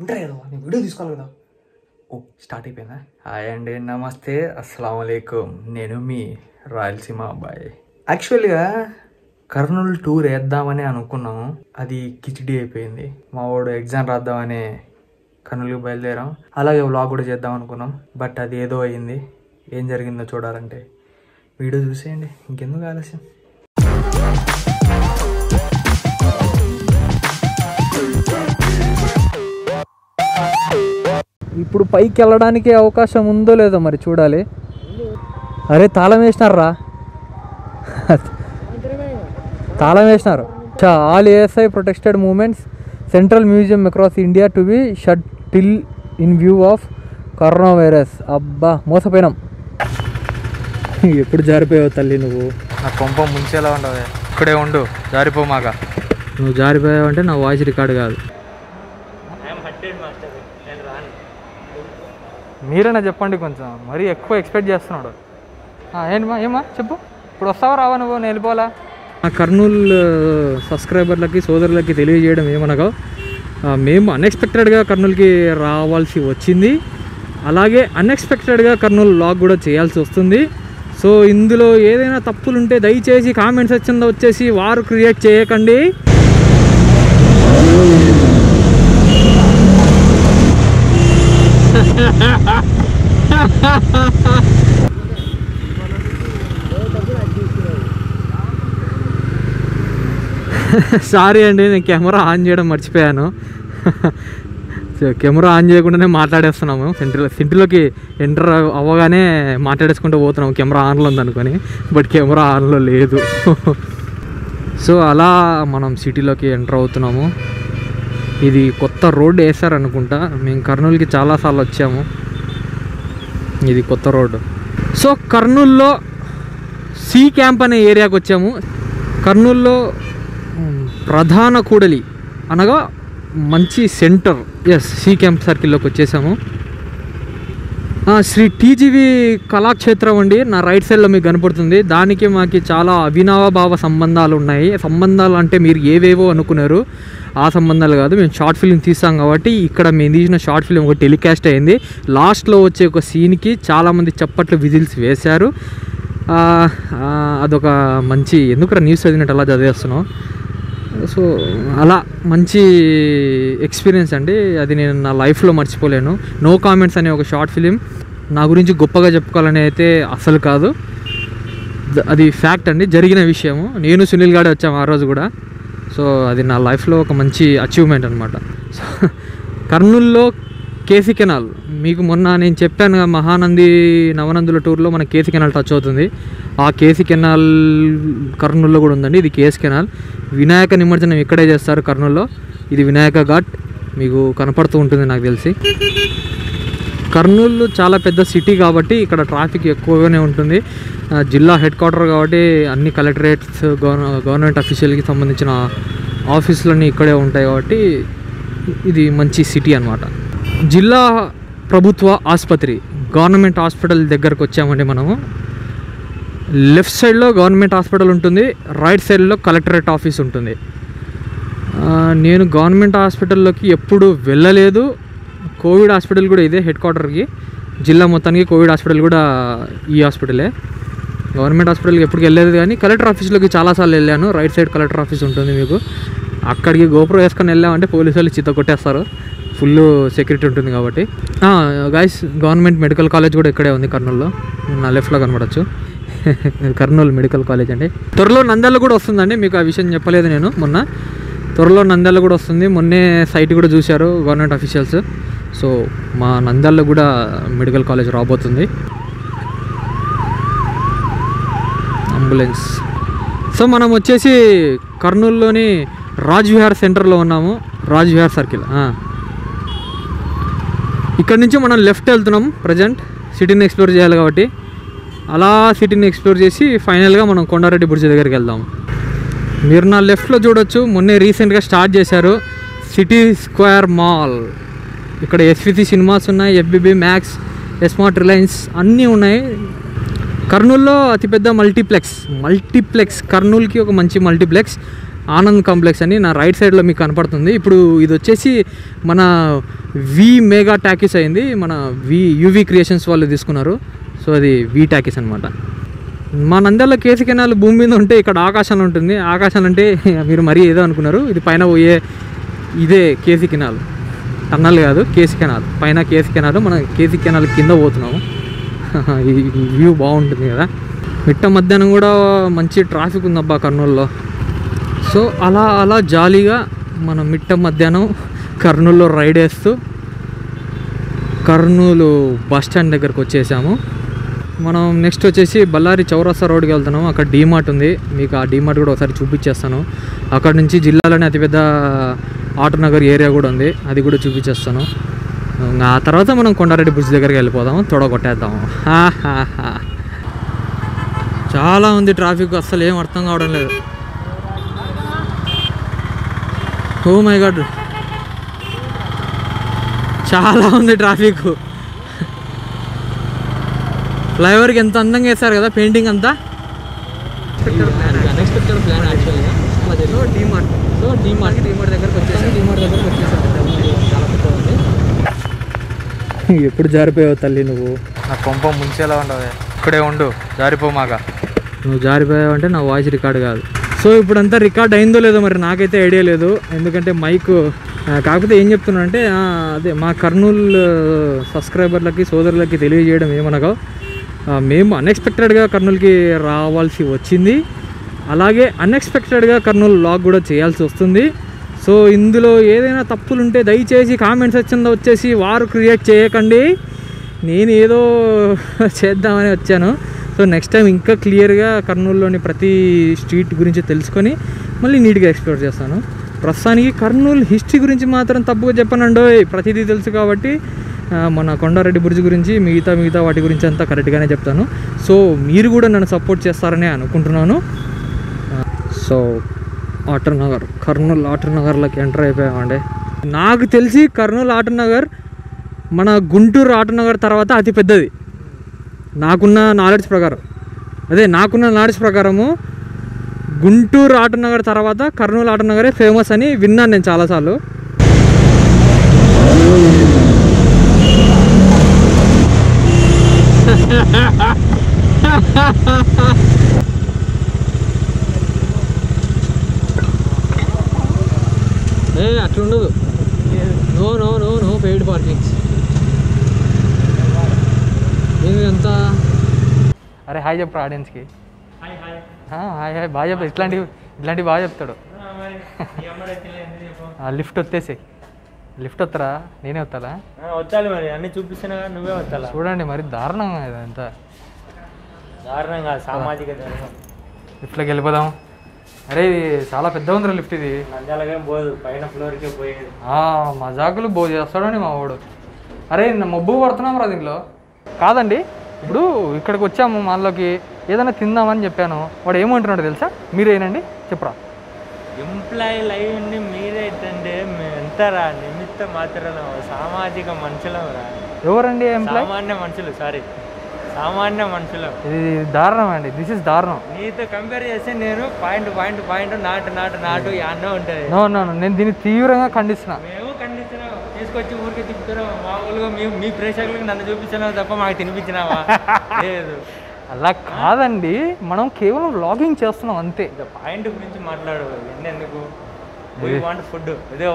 ఉంటాయి కదా, నేను వీడియో తీసుకోవాలి కదా. ఓ స్టార్ట్ అయిపోయిందా? హాయ్ అండి, నమస్తే, అస్సలం వాలేకుమ్. నేను మీ రాయలసీమ అబ్బాయి. యాక్చువల్గా కర్నూలు టూర్ వేద్దామని అనుకున్నాము, అది కిచిడి అయిపోయింది. మా వాడు ఎగ్జామ్ రాద్దామని కర్నూలుకి బయలుదేరాం. అలాగే వ్లాగ్ కూడా చేద్దాం అనుకున్నాం, బట్ అది ఏదో అయింది. ఏం జరిగిందో చూడాలంటే వీడియో చూసేయండి, ఇంకెందుకు ఆలస్యం. ఇప్పుడు పైకి వెళ్ళడానికి అవకాశం ఉందో లేదో మరి చూడాలి. అరే తాళం వేసినారా, తాళం వేసినారు. All ASI protected moments central museum across India to be shut till in view of corona virus. అబ్బా మోసపోయినాం. ఎప్పుడు జారిపోయావు తల్లి నువ్వు? నా కొంప ముంచేలా ఉండవు, ఇక్కడే ఉండు, జారిపోమాక. నువ్వు జారిపోయావు అంటే నా వాయిస్ రికార్డు కాదు. మీరైనా చెప్పండి, కొంచెం మరీ ఎక్కువ ఎక్స్పెక్ట్ చేస్తున్నాడు. ఏంటి ఏమా చెప్పు, ఇప్పుడు వస్తావా రావా నువ్వు? నేను వెళ్ళిపోవాలా? ఆ కర్నూలు సబ్స్క్రైబర్లకి సోదరులకి తెలియజేయడం ఏమనగా, మేము అన్ఎక్స్పెక్టెడ్గా కర్నూలుకి రావాల్సి వచ్చింది. అలాగే అన్ఎక్స్పెక్టెడ్గా కర్నూలు వ్లాగ్ కూడా చేయాల్సి వస్తుంది. సో ఇందులో ఏదైనా తప్పులు ఉంటే దయచేసి కామెంట్ సెక్షన్లో వచ్చేసి వారు క్రియేట్ చేయకండి. సారీ అండి, నేను కెమెరా ఆన్ చేయడం మర్చిపోయాను. కెమెరా ఆన్ చేయకుండానే మాట్లాడేస్తున్నాము. సెంట్రీలోకి ఎంటర్ అవ్వగానే మాట్లాడేసుకుంటూ పోతున్నాము కెమెరా ఆన్లో ఉందనుకొని, బట్ కెమెరా ఆన్లో లేదు. సో అలా మనం సిటీలోకి ఎంటర్ అవుతున్నాము. ఇది కొత్త రోడ్డు వేసారనుకుంటా. మేము కర్నూలుకి చాలాసార్లు వచ్చాము, ఇది కొత్త రోడ్డు. సో కర్నూలులో సి క్యాంప్ అనే ఏరియాకి వచ్చాము. కర్నూలులో ప్రధాన కూడలి అనగా మంచి సెంటర్, ఎస్ సి క్యాంప్ సర్కిల్లోకి వచ్చేసాము. శ్రీ టీజీవి కళాక్షేత్రం అండి, నా రైట్ సైడ్లో మీకు కనపడుతుంది. దానికి మాకు చాలా అవినాభావ సంబంధాలు ఉన్నాయి. సంబంధాలు అంటే మీరు ఏవేవో అనుకున్నారు, ఆ సంబంధాలు కాదు. మేము షార్ట్ ఫిల్మ్ తీసాం కాబట్టి ఇక్కడ మేము తీసిన షార్ట్ ఫిల్మ్ ఒక టెలికాస్ట్ అయింది. లాస్ట్లో వచ్చే ఒక సీన్కి చాలామంది చప్పట్లు విజిల్స్ వేశారు. అదొక మంచి, ఎందుకు న్యూస్ చదివినట్టు అలా చదివేస్తున్నాం. సో అలా మంచి ఎక్స్పీరియన్స్ అండి, అది నేను నా లైఫ్లో మర్చిపోలేను. నో కామెంట్స్ అనే ఒక షార్ట్ ఫిలిం నా గురించి గొప్పగా చెప్పుకోవాలని అయితే అసలు కాదు, అది ఫ్యాక్ట్ అండి, జరిగిన విషయము. నేను సునీల్ గాడే వచ్చాము ఆ రోజు కూడా. సో అది నా లైఫ్లో ఒక మంచి అచీవ్మెంట్ అనమాట. సో కర్నూలులో కేసీ కెనాల్, మీకు మొన్న నేను చెప్పాను మహానంది నవనందుల టూర్లో మన కేసీ కెనాల్ టచ్ అవుతుంది. ఆ కేసీ కెనాల్ కర్నూలులో కూడా ఉందండి. ఇది కేసీ కెనాల్. వినాయక నిమజ్జనం ఇక్కడే చేస్తారు కర్నూలులో. ఇది వినాయక ఘాట్ మీకు కనపడుతూ ఉంటుంది నాకు తెలిసి. కర్నూలు చాలా పెద్ద సిటీ కాబట్టి ఇక్కడ ట్రాఫిక్ ఎక్కువగానే ఉంటుంది. జిల్లా హెడ్ క్వార్టర్ కాబట్టి అన్ని కలెక్టరేట్స్, గవర్నమెంట్ అఫీషియల్కి సంబంధించిన ఆఫీసులన్నీ ఇక్కడే ఉంటాయి కాబట్టి ఇది మంచి సిటీ అన్నమాట. జిల్లా ప్రభుత్వ ఆసుపత్రి, గవర్నమెంట్ హాస్పిటల్ దగ్గరకు వచ్చామండి మనము. లెఫ్ట్ సైడ్లో గవర్నమెంట్ హాస్పిటల్ ఉంటుంది, రైట్ సైడ్లో కలెక్టరేట్ ఆఫీస్ ఉంటుంది. నేను గవర్నమెంట్ హాస్పిటల్లోకి ఎప్పుడు వెళ్ళలేదు. కోవిడ్ హాస్పిటల్ కూడా ఇదే హెడ్ క్వార్టర్కి, జిల్లా మొత్తానికి కోవిడ్ హాస్పిటల్ కూడా ఈ హాస్పిటలే. గవర్నమెంట్ హాస్పిటల్కి ఎప్పటికి వెళ్ళలేదు, కానీ కలెక్టర్ ఆఫీస్లోకి చాలాసార్లు వెళ్ళాను. రైట్ సైడ్ కలెక్టర్ ఆఫీస్ ఉంటుంది మీకు. అక్కడికి గోపురం వేసుకొని వెళ్ళామంటే పోలీసు వాళ్ళు చిత్త కొట్టేస్తారు, ఫుల్ సెక్యూరిటీ ఉంటుంది కాబట్టి. గైస్, గవర్నమెంట్ మెడికల్ కాలేజ్ కూడా ఇక్కడే ఉంది కర్నూలులో, నా లెఫ్ట్లో కనబడచ్చు. కర్నూలు మెడికల్ కాలేజ్ అండి. త్వరలో నంద్యాల కూడా వస్తుందండి, మీకు ఆ విషయం చెప్పలేదు నేను మొన్న. త్వరలో నంద్యాల కూడా వస్తుంది. మొన్నే సైట్ కూడా చూశారు గవర్నమెంట్ అఫీషియల్స్. సో మా నంద్యాలలో కూడా మెడికల్ కాలేజ్ రాబోతుంది. అంబులెన్స్. సో మనం వచ్చేసి కర్నూలులోని రాజ్ విహార్ సెంటర్లో ఉన్నాము, రాజ్ విహార్ సర్కిల్. ఇక్కడ నుంచి మనం లెఫ్ట్ వెళ్తున్నాం. ప్రజెంట్ సిటీని ఎక్స్ప్లోర్ చేయాలి కాబట్టి అలా సిటీని ఎక్స్ప్లోర్ చేసి ఫైనల్గా మనం కొండారెడ్డి బ్రిడ్జ్ దగ్గరికి వెళ్దాం. మీరు నా లెఫ్ట్లో చూడొచ్చు, మొన్నే రీసెంట్గా స్టార్ట్ చేశారు సిటీ స్క్వేర్ మాల్. ఇక్కడ ఎస్విసి సినిమాస్ ఉన్నాయి, ఎఫ్బిబి మ్యాక్స్, ఎస్మార్ట్, రిలయన్స్ అన్నీ ఉన్నాయి. కర్నూలులో అతిపెద్ద మల్టీప్లెక్స్ కర్నూలుకి ఒక మంచి మల్టీప్లెక్స్. ఆనంద్ కాంప్లెక్స్ అని నా రైట్ సైడ్లో మీకు కనపడుతుంది. ఇప్పుడు ఇది వచ్చేసి మన వి మెగా టాకీస్ అయింది, మన యూవి క్రియేషన్స్ వాళ్ళు తీసుకున్నారు. సో అది వి టాకీస్ అనమాట. మా నంద్యాలలో కేసీ కెనాల్ భూమి మీద ఉంటే ఇక్కడ ఆకాశంలో ఉంటుంది. ఆకాశం అంటే మీరు మరీ ఏదో అనుకున్నారు, ఇది పైన పోయే ఇదే కేసీ కెనాల్, టన్నల్ కాదు కేసీ కెనాల్. పైన కేసీ కెనాల్, మనం కేసీ కెనాల్ కింద పోతున్నాము. ఈ వ్యూ బాగుంటుంది కదా. మిట్ట మధ్యాహ్నం కూడా మంచి ట్రాఫిక్ ఉందబ్బా కర్నూలులో. సో అలా జాలీగా మనం మిట్ట మధ్యాహ్నం కర్నూలులో రైడ్ వేస్తూ కర్నూలు బస్ స్టాండ్ దగ్గరకు వచ్చేసాము. మనం నెక్స్ట్ వచ్చేసి బళ్ళారి చౌరస్తా రోడ్కి వెళ్తున్నాము. అక్కడ డీమార్ట్ ఉంది, మీకు ఆ డీమార్ట్ కూడా ఒకసారి చూపించేస్తాను. అక్కడ నుంచి జిల్లాలోనే అతిపెద్ద ఆటోనగర్ ఏరియా కూడా ఉంది, అది కూడా చూపించేస్తాను. ఆ తర్వాత మనం కొండారెడ్డి బ్రిడ్జ్ దగ్గరికి వెళ్ళిపోదాము, తొడగొట్టేద్దాము. చాలా ఉంది ట్రాఫిక్, అస్సలు ఏం అర్థం కావడం లేదు. ఓ మై గాడ్, చాలా ఉంది ట్రాఫిక్. ఫ్లైఓవర్కి ఎంత అందంగా వేస్తారు కదా పెయింటింగ్ అంతా. అన్ఎక్స్పెక్టెడ్ ప్లాన్ యాక్చువల్గా. డీమార్ట్ దగ్గరకు వచ్చేసాను. చాలా పెద్ద ఉంది. ఎప్పుడు జారిపోయావు తల్లి నువ్వు, నా కొంప ముంచేలా ఉండవు, ఇక్కడే ఉండు, జారిపోమాక. నువ్వు జారిపోయావంటే నా వాయిస్ రికార్డ్ కాదు. సో ఇప్పుడంతా రికార్డ్ అయిందో లేదో మరి నాకైతే ఐడియా లేదు, ఎందుకంటే మైక్. కాకపోతే ఏం చెప్తున్నానంటే అదే మా కర్నూలు సబ్స్క్రైబర్లకి సోదరులకి తెలియజేయడం ఏమనగా, మేము అన్ఎక్స్పెక్టెడ్గా కర్నూలుకి రావాల్సి వచ్చింది, అలాగే అన్ఎక్స్పెక్టెడ్గా కర్నూలు వ్లాగ్ కూడా చేయాల్సి వస్తుంది. సో ఇందులో ఏదైనా తప్పులుంటే దయచేసి కామెంట్ సెక్షన్లో వచ్చేసి వారు క్రియేట్ చేయకండి, నేను ఏదో చేద్దామని వచ్చాను. సో నెక్స్ట్ టైం ఇంకా క్లియర్గా కర్నూలులోని ప్రతి స్ట్రీట్ గురించి తెలుసుకొని మళ్ళీ నీట్గా ఎక్స్ప్లోర్ చేస్తాను. ప్రస్తుతానికి కర్నూలు హిస్టరీ గురించి మాత్రం తప్పుగా చెప్పనండో, ప్రతిదీ తెలుసు కాబట్టి మన కొండారెడ్డి బ్రిడ్జ్ గురించి మిగతా వాటి గురించి అంతా కరెక్ట్గానే చెప్తాను. సో మీరు కూడా నన్ను సపోర్ట్ చేస్తారని అనుకుంటున్నాను. సో ఆటోనగర్, కర్నూలు ఆటోనగర్లోకి ఎంటర్ అయిపోయామండి. నాకు తెలిసి కర్నూలు ఆటోనగర్ మన గుంటూరు ఆటోనగర్ తర్వాత అతి పెద్దది, నాకున్న నాలెడ్జ్ ప్రకారము గుంటూరు ఆటోనగర్ తర్వాత కర్నూలు ఆటోనగరే ఫేమస్ అని విన్నాను నేను చాలాసార్లు. అట్లుండదు, నో పెయిడ్ పార్కింగ్స్. నేను ఎంత అరే హాయ్ చెప్పు ఆడియన్స్కి. హాయ్ బాగా చెప్తాడు, ఇట్లాంటివి బాగా చెప్తాడు. లిఫ్ట్ వచ్చేసి లిఫ్ట్ వస్తారా, నేనే వస్తాలా? వచ్చాలి మరి, అన్ని చూపిస్తున్నా నువ్వే వస్తాలా? చూడండి మరి దారుణంగా ఇదంతా, దారుణంగా సామాజిక లిఫ్ట్లోకి వెళ్ళిపోదాం. అరే ఇది చాలా పెద్ద ఉందిరా లిఫ్ట్, ఇది నంద్యాలకేం పోదు, పైన ఫ్లోర్కే పోయేది. మజాకులు బో చేస్తాడండి మా వాడు. అరే మబ్బు పడుతున్నాం రా దీంట్లో. కాదండి, ఇప్పుడు ఇక్కడికి వచ్చాము మాల్లోకి, ఏదైనా తిందామని చెప్పాను, వాడు ఏమంటున్నాడు తెలుసా? మీరేనండి చెప్పరా. ఎంప్లాయీ లైవ్ ఉండి మీరైతే ఎంతరా నిమిత్త మాత్రం సామాజిక మనుషులం రా. ఎవరండి ఎంప్లాయ్? సామాన్య మనుషులు. ఇది దారుణం అండి, దిస్ ఇస్ దారుణం. నీతో కంపేర్ చేస్తే నేను పాయింట్ నాటు యాన్నో ఉంటుంది. నో నేను దీన్ని తీవ్రంగా ఖండిస్తున్నా. మేము ఖండిస్తున్నాం, తీసుకొచ్చి ఊరికే తిప్పుతున్నాం. మామూలుగా మీ ప్రేక్షకులకు నన్ను చూపించినావు తప్ప మాకు తినిపించినావా? లేదు, అలా కాదండి, మనం కేవలం వ్లాగింగ్ చేస్తున్నాం అంతే. పాయింట్ గురించి మాట్లాడు, ఎందుకు ఫుడ్ ఇదే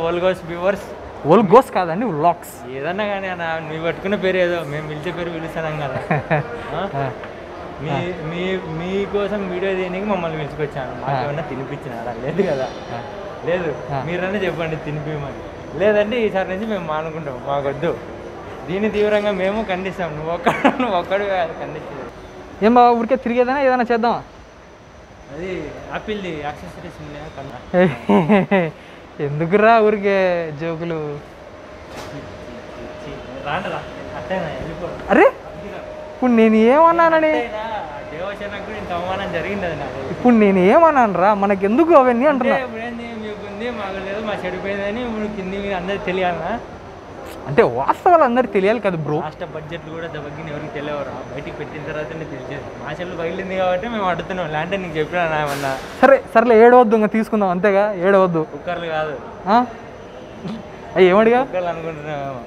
ఓల్గోస్ కాదండి, వ్లాగ్స్. ఏదన్నా కానీ అన్న నువ్వు పట్టుకున్న పేరు ఏదో, మేము పిలిచే పేరు పిలుస్తున్నాం కదా. మీకోసం వీడియో తీయడానికి మమ్మల్ని పిలుచుకొచ్చాను, మాకేమన్నా తినిపించినారా? లేదు కదా, లేదు. మీరన్నా చెప్పండి తినిపిమని, లేదంటే ఈసారి నుంచి మేము మానుకుంటాం, మాకొద్దు. దీన్ని తీవ్రంగా మేము ఖండిస్తాం. నువ్వు ఒక్కడు ఖండిస్తుంది. ఏం బాబా ఊరికే తిరిగేదైనా ఏదైనా చేద్దామా? అది యాపిల్ది యాక్సెసరీస్ ఉన్నాయా కన్నా? ఎందుకురా ఊరికే జోకులు. అరే ఇప్పుడు నేను ఏమన్నానని, దేవసేనకు ఇంత అవమానం జరిగింది అది నాకు. ఇప్పుడు నేను ఏమన్నాను రా, మనకెందుకు అవన్నీ అంటున్నా. మీకుంది మాకు లేదు, మా చెడిపోయిందని ఇప్పుడు కింది మీద అందరికి తెలియాలనా? అంటే వాస్తవాలు అందరికి తెలియాలి కదా బ్రో. రాష్ట్ర బడ్జెట్లు కూడా దెబ్బకి ఎవరికి తెలియవరా, బయటికి పెట్టిన తర్వాత తెలిసేది. మా చెల్లు పగిలింది కాబట్టి మేము అడుగుతున్నాం, లేదంటే నీకు చెప్పినా ఏమన్నా. సరేలే ఏడవద్దు, ఇంకా తీసుకుందాం అంతేగా, ఏడవద్దు. కుక్కర్లు కాదు అవి ఏమడిగా కుక్కర్లు అనుకుంటున్నామేమో.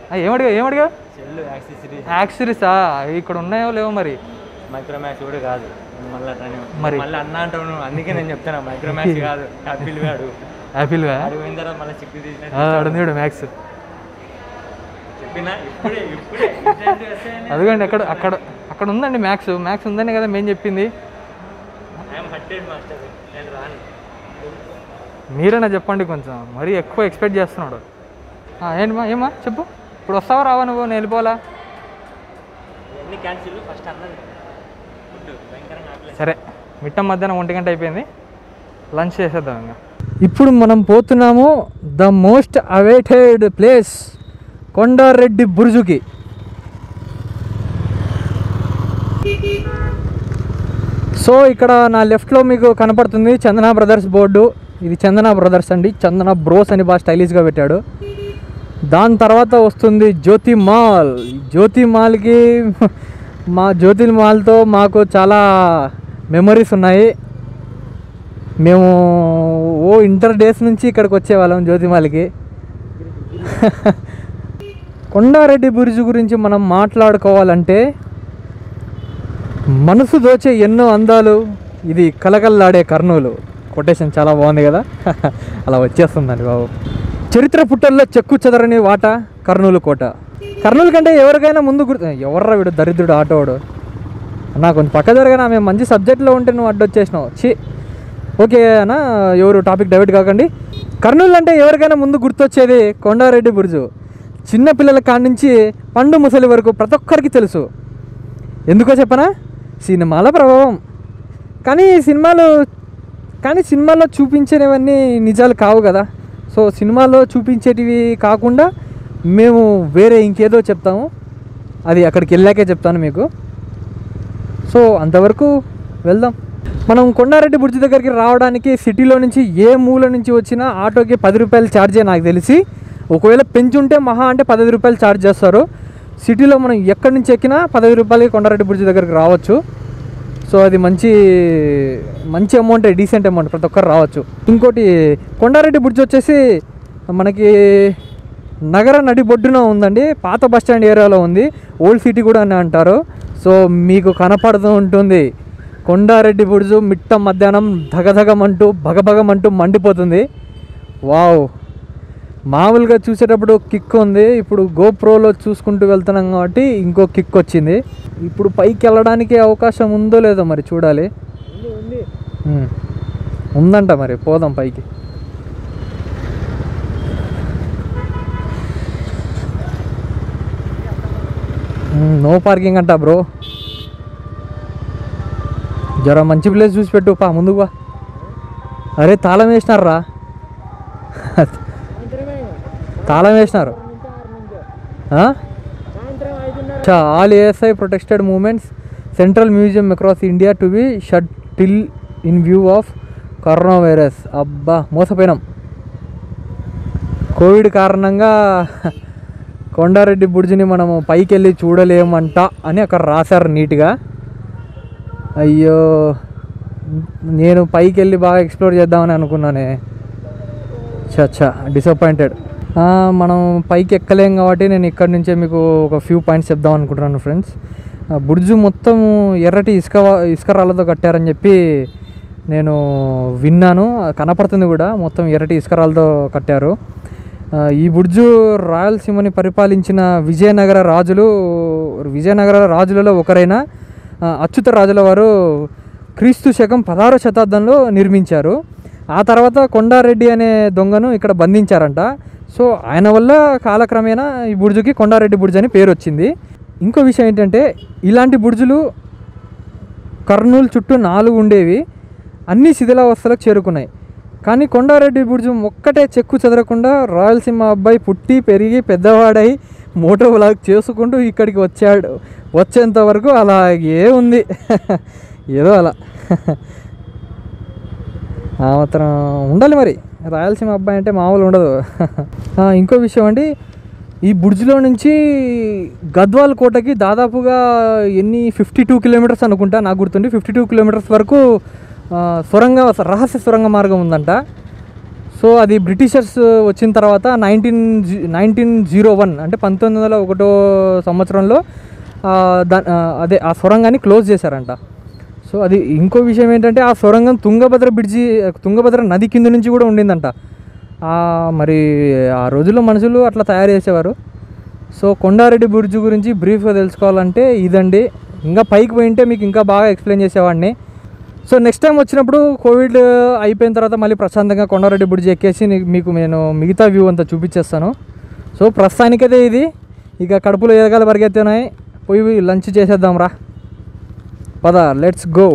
ఏమడిగా చెల్లు యాక్సెసరీస్. యాక్సెసరీసా ఇక్కడ ఉన్నాయో లేవో మరి. మైక్రోమాక్స్ కూడా కాదు మరి అన్న అంటావు నువ్వు, అందుకే నేను చెప్తాను మైక్రోమాక్స్ కాదు, యాపిల్ వాడు. యాపిల్ పోయిన తర్వాత మళ్ళీ చిక్కు తీసిన అడుగుడు మ్యాక్స్ చెప్పినా అదిగోండి అక్కడ ఉందండి మ్యాక్స్ ఉందని కదా మేము చెప్పింది. మీరైనా చెప్పండి, కొంచెం మరీ ఎక్కువ ఎక్స్పెక్ట్ చేస్తున్నాడు. ఏమా చెప్పు, ఇప్పుడు వస్తావా రావా నువ్వు, నేను వెళ్ళిపోవాలా? సరే, మిట్టం మధ్యాహ్నం 1 గంట అయిపోయింది, లంచ్ చేసేద్దాం. ఇంకా ఇప్పుడు మనం పోతున్నాము the most awaited place Konda Reddy బుర్జుకి. సో ఇక్కడ నా లెఫ్ట్లో మీకు కనపడుతుంది చందన బ్రదర్స్ బోర్డు. ఇది చందన బ్రదర్స్ అండి, చందన బ్రోస్ అని బాగా స్టైలిష్గా పెట్టాడు. దాని తర్వాత వస్తుంది జ్యోతి మాల్. జ్యోతి మాల్కి మా జ్యోతి మాల్తో మాకు చాలా మెమరీస్ ఉన్నాయి. మేము ఇంటర్ డేస్ నుంచి ఇక్కడికి వచ్చేవాళ్ళం జ్యోతి మాల్కి. కొండారెడ్డి బురుజు గురించి మనం మాట్లాడుకోవాలంటే మనసు దోచే ఎన్నో అందాలు, ఇది కలకల్లాడే కర్నూలు. కొటేషన్ చాలా బాగుంది కదా, అలా వచ్చేస్తుందండి బాబు. చరిత్ర పుట్టల్లో చెక్కు చెదరని వాట కర్నూలు కోట. కర్నూలు కంటే ఎవరికైనా ముందు ఎవర్రా వీడు దరిద్రుడు ఆటోడు, నాకు కొంచెం పక్క జరగనా, మేము మంచి సబ్జెక్ట్లో ఉంటే నువ్వు అడ్డొచ్చేసినావు. ఓకే అన్న, ఎవరు టాపిక్ డైవర్ట్ కాకండి. కర్నూలు అంటే ఎవరికైనా ముందు గుర్తొచ్చేది కొండారెడ్డి బురుజు. చిన్నపిల్లల కాడి నుంచి పండు ముసలి వరకు ప్రతి ఒక్కరికి తెలుసు. ఎందుకో చెప్పనా, సినిమాల ప్రభావం. కానీ సినిమాలో చూపించేవన్నీ నిజాలు కావు కదా. సో సినిమాలో చూపించేటివి కాకుండా మేము వేరే ఇంకేదో చెప్తాము, అది అక్కడికి వెళ్ళాకే చెప్తాను మీకు. సో అంతవరకు వెళ్దాం. మనం కొండారెడ్డి బుర్జు దగ్గరికి రావడానికి సిటీలో నుంచి ఏ మూల నుంచి వచ్చినా ఆటోకి 10 రూపాయలు ఛార్జే నాకు తెలిసి. ఒకవేళ పెంచుంటే మహా అంటే 15 రూపాయలు ఛార్జ్ చేస్తారు. సిటీలో మనం ఎక్కడి నుంచి ఎక్కినా 15 రూపాయలకి కొండారెడ్డి బుర్జు దగ్గరికి రావచ్చు. సో అది మంచి అమౌంట్, డీసెంట్ అమౌంట్, ప్రతి ఒక్కరు రావచ్చు. ఇంకోటి, కొండారెడ్డి బుర్జు వచ్చేసి మనకి నగర నడిబొడ్డున ఉందండి, పాత బస్టాండ్ ఏరియాలో ఉంది. ఓల్డ్ సిటీ కూడా అని అంటారు. సో మీకు కనపడుతూ ఉంటుంది కొండారెడ్డి బుర్జు మిట్ట మధ్యాహ్నం ధగధగమంటూ భగభగమంటూ మండిపోతుంది. వావ్, మామూలుగా చూసేటప్పుడు కిక్ ఉంది, ఇప్పుడు గోప్రోలో చూసుకుంటూ వెళ్తున్నాం కాబట్టి ఇంకో కిక్ వచ్చింది. ఇప్పుడు పైకి వెళ్ళడానికి అవకాశం ఉందో లేదో మరి చూడాలి. ఉందంట, మరి పోదాం పైకి. నో పార్కింగ్ అంట బ్రో. జర మంచి ప్లేస్ చూసి పెట్టు, పా ముందుకు పా. అరే తాళం వేసినారా, తాళం వేసినారు. All ASI protected moments, central museum across India to be shut till in view of corona virus. అబ్బా మోసపోయినాం. కోవిడ్ కారణంగా కొండారెడ్డి బుర్జుని మనము పైకి వెళ్ళి చూడలేమంట అని అక్కడ రాశారు నీట్గా. అయ్యో, నేను పైకి వెళ్ళి బాగా ఎక్స్ప్లోర్ చేద్దామని అనుకున్నానే. చచ్చా, డిసప్పాయింటెడ్. మనం పైకి ఎక్కలేం కాబట్టి నేను ఇక్కడ నుంచే మీకు ఒక ఫ్యూ పాయింట్స్ చెప్దాం అనుకుంటున్నాను ఫ్రెండ్స్. బుర్జు మొత్తం ఎర్రటి ఇసుక రాళ్ళతో కట్టారని చెప్పి నేను విన్నాను, కనపడుతుంది కూడా, మొత్తం ఎర్రటి ఇసుక రాళ్ళతో కట్టారు. ఈ బుర్జు రాయలసీమని పరిపాలించిన విజయనగర రాజులలో ఒకరైన అచ్యుత రాజుల వారు క్రీస్తు శకం 16వ శతాబ్దంలో నిర్మించారు. ఆ తర్వాత కొండారెడ్డి అనే దొంగను ఇక్కడ బంధించారంట. సో ఆయన వల్ల కాలక్రమేణా ఈ బుర్జుకి కొండారెడ్డి బుర్జు అని పేరు వచ్చింది. ఇంకో విషయం ఏంటంటే, ఇలాంటి బుర్జులు కర్నూలు చుట్టూ 4 ఉండేవి, అన్నీ శిథిలావస్థలకు చేరుకున్నాయి. కానీ కొండారెడ్డి బుర్జు ఒక్కటే చెక్కు చెదరకుండా రాయలసీమ అబ్బాయి పుట్టి పెరిగి పెద్దవాడై మోటో వ్లాగ్ చేసుకుంటూ ఇక్కడికి వచ్చేంత వరకు అలాగే ఉంది. ఏదో అలా మాత్రం ఉండాలి మరి, రాయలసీమ అబ్బాయి అంటే మామూలు ఉండదు. ఇంకో విషయం అండి, ఈ బ్రిడ్జ్లో నుంచి గద్వాల్ కోటకి దాదాపుగా 52 కిలోమీటర్స్ అనుకుంటా, నాకు గుర్తుండి 52 కిలోమీటర్స్ వరకు రహస్య సొరంగ మార్గం ఉందంట. సో అది బ్రిటిషర్స్ వచ్చిన తర్వాత 1901 అంటే 1901 సంవత్సరంలో అదే ఆ సొరంగాన్ని క్లోజ్ చేశారంట. సో అది ఇంకో విషయం ఏంటంటే ఆ సొరంగం తుంగభద్ర నది కింద నుంచి కూడా ఉండిందంట. మరి ఆ రోజుల్లో మనుషులు అట్లా తయారు చేసేవారు. సో కొండారెడ్డి బ్రిడ్జ్ గురించి బ్రీఫ్గా తెలుసుకోవాలంటే ఇదండి. ఇంకా పైకి పోయింటే మీకు ఇంకా బాగా ఎక్స్ప్లెయిన్ చేసేవాడిని. సో నెక్స్ట్ టైం వచ్చినప్పుడు కోవిడ్ అయిపోయిన తర్వాత మళ్ళీ ప్రశాంతంగా కొండారెడ్డి బ్రిడ్జ్ ఎక్కేసి మీకు నేను మిగతా వ్యూ అంతా చూపించేస్తాను. సో ప్రస్తుతానికైతే ఇది, ఇక కడుపులో ఎదగాలి పరిగెత్తున్నాయి, పోయి లంచ్ చేసేద్దాం రా, పద లెట్స్ గో.